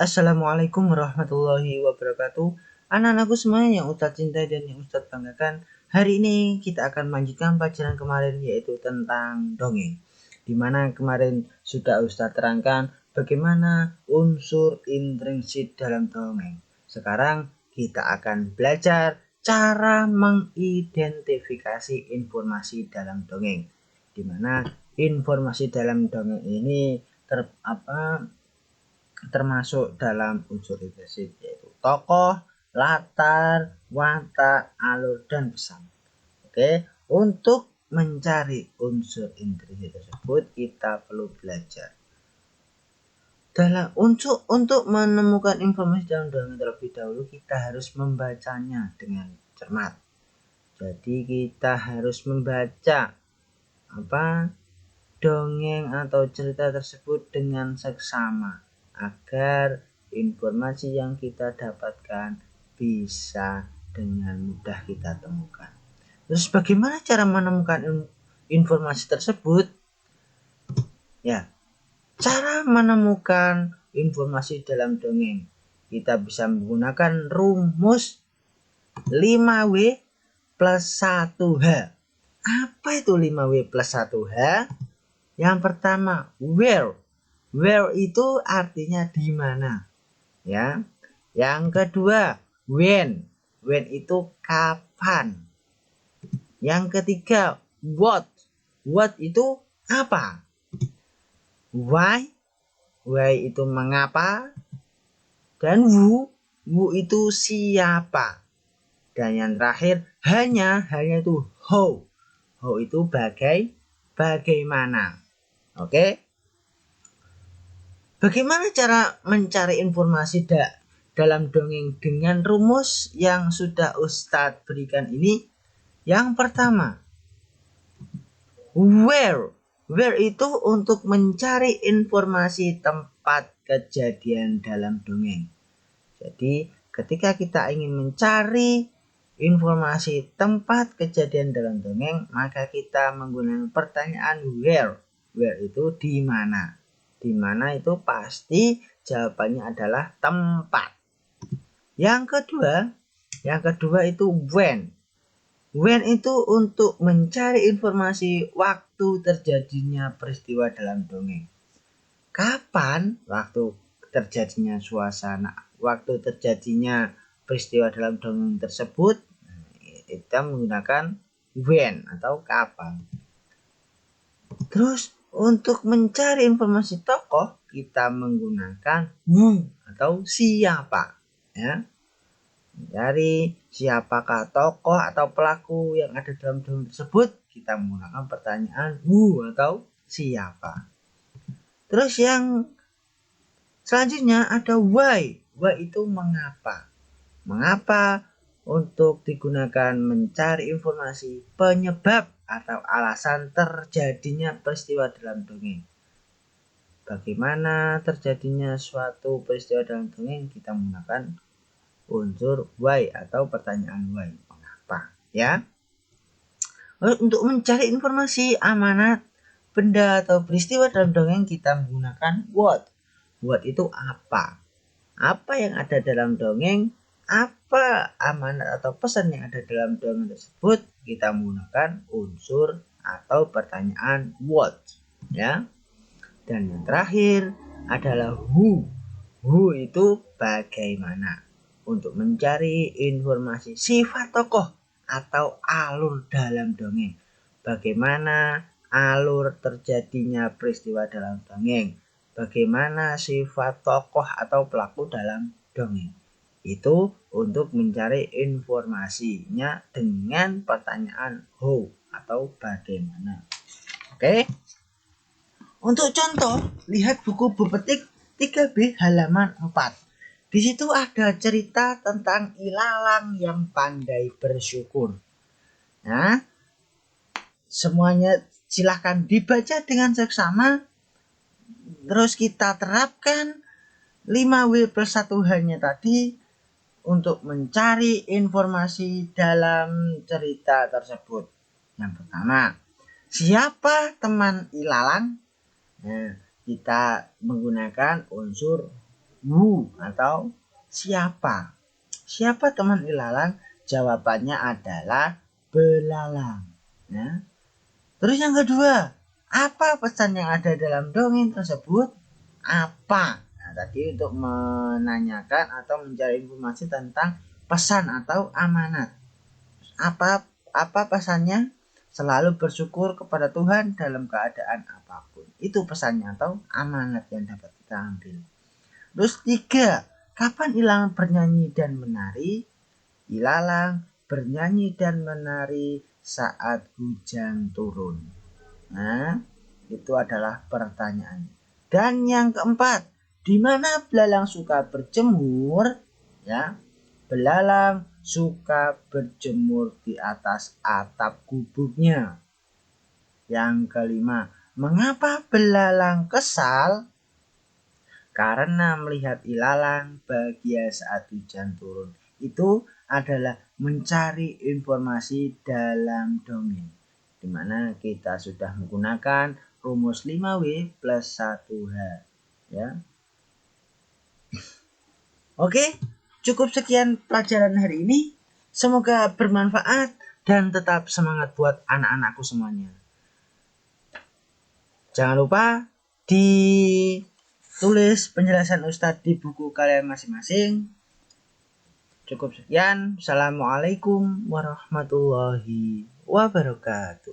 Assalamualaikum warahmatullahi wabarakatuh. Anak-anakku semuanya yang Ustadz cintai dan yang Ustadz banggakan. Hari ini kita akan melanjutkan pelajaran kemarin, yaitu tentang dongeng. Dimana kemarin sudah Ustadz terangkan bagaimana unsur intrinsik dalam dongeng. Sekarang kita akan belajar cara mengidentifikasi informasi dalam dongeng. Dimana informasi dalam dongeng ini termasuk dalam unsur intrinsik, yaitu tokoh, latar, watak, alur, dan pesan. Oke, untuk mencari unsur intrinsik tersebut kita perlu belajar. Untuk menemukan informasi dalam dongeng terlebih dahulu kita harus membacanya dengan cermat. Jadi kita harus membaca dongeng atau cerita tersebut dengan seksama agar informasi yang kita dapatkan bisa dengan mudah kita temukan. Terus bagaimana cara menemukan informasi tersebut? Ya, cara menemukan informasi dalam dongeng kita bisa menggunakan rumus 5W plus 1H. Apa itu 5W plus 1H? Yang pertama, where. Where itu artinya di mana, ya. Yang kedua, when. When itu kapan. Yang ketiga, what. What itu apa. Why. Why itu mengapa. Dan who. Who itu siapa. Dan yang terakhir, hanya itu how. How itu bagaimana. Oke. Bagaimana cara mencari informasi dalam dongeng dengan rumus yang sudah Ustadz berikan ini? Yang pertama, where. Where itu untuk mencari informasi tempat kejadian dalam dongeng. Jadi ketika kita ingin mencari informasi tempat kejadian dalam dongeng, maka kita menggunakan pertanyaan where. Where itu di mana. Di mana itu pasti jawabannya adalah tempat. Yang kedua itu when. When itu untuk mencari informasi waktu terjadinya peristiwa dalam dongeng. Kapan waktu terjadinya waktu terjadinya peristiwa dalam dongeng tersebut? Kita menggunakan when atau kapan. Terus untuk mencari informasi tokoh kita menggunakan who atau siapa, ya. Dari siapakah tokoh atau pelaku yang ada dalam dongeng tersebut, kita menggunakan pertanyaan who atau siapa. Terus yang selanjutnya ada why. Why itu mengapa. Mengapa untuk digunakan mencari informasi penyebab atau alasan terjadinya peristiwa dalam dongeng. Bagaimana terjadinya suatu peristiwa dalam dongeng, kita menggunakan unsur why atau pertanyaan why. Mengapa, ya. Untuk mencari informasi amanat, benda atau peristiwa dalam dongeng kita menggunakan what. What itu apa. Apa yang ada dalam dongeng, apa amanat atau pesan yang ada dalam dongeng tersebut, kita menggunakan unsur atau pertanyaan what, ya. Dan yang terakhir adalah who. Who itu bagaimana. Untuk mencari informasi sifat tokoh atau alur dalam dongeng. Bagaimana alur terjadinya peristiwa dalam dongeng. Bagaimana sifat tokoh atau pelaku dalam dongeng. Itu untuk mencari informasinya dengan pertanyaan how atau bagaimana. Oke. Untuk contoh, lihat buku Bepetik 3B halaman 4. Di situ ada cerita tentang ilalang yang pandai bersyukur. Nah, semuanya silahkan dibaca dengan seksama. Terus kita terapkan 5W plus 1H-nya tadi untuk mencari informasi dalam cerita tersebut. Yang pertama, siapa teman ilalang? Nah, kita menggunakan unsur Who atau siapa? Siapa teman ilalang? Jawabannya adalah belalang. Ya. Terus yang kedua, apa pesan yang ada dalam dongeng tersebut? Apa? Nah, tadi untuk menanyakan atau mencari informasi tentang pesan atau amanat. Apa pesannya? Selalu bersyukur kepada Tuhan dalam keadaan apapun. Itu pesannya atau amanat yang dapat kita ambil. Terus tiga, kapan ilalang bernyanyi dan menari? Ilalang bernyanyi dan menari saat hujan turun. Nah, itu adalah pertanyaan. Dan yang keempat, di mana belalang suka berjemur? Ya, belalang suka berjemur di atas atap gubuknya. Yang kelima, mengapa belalang kesal? Karena melihat ilalang bahagia saat hujan turun. Itu adalah mencari informasi dalam dongeng, di mana kita sudah menggunakan rumus 5W plus 1H. Ya. Oke, cukup sekian pelajaran hari ini. Semoga bermanfaat dan tetap semangat buat anak-anakku semuanya. Jangan lupa ditulis penjelasan Ustadz di buku kalian masing-masing. Cukup sekian. Assalamualaikum warahmatullahi wabarakatuh.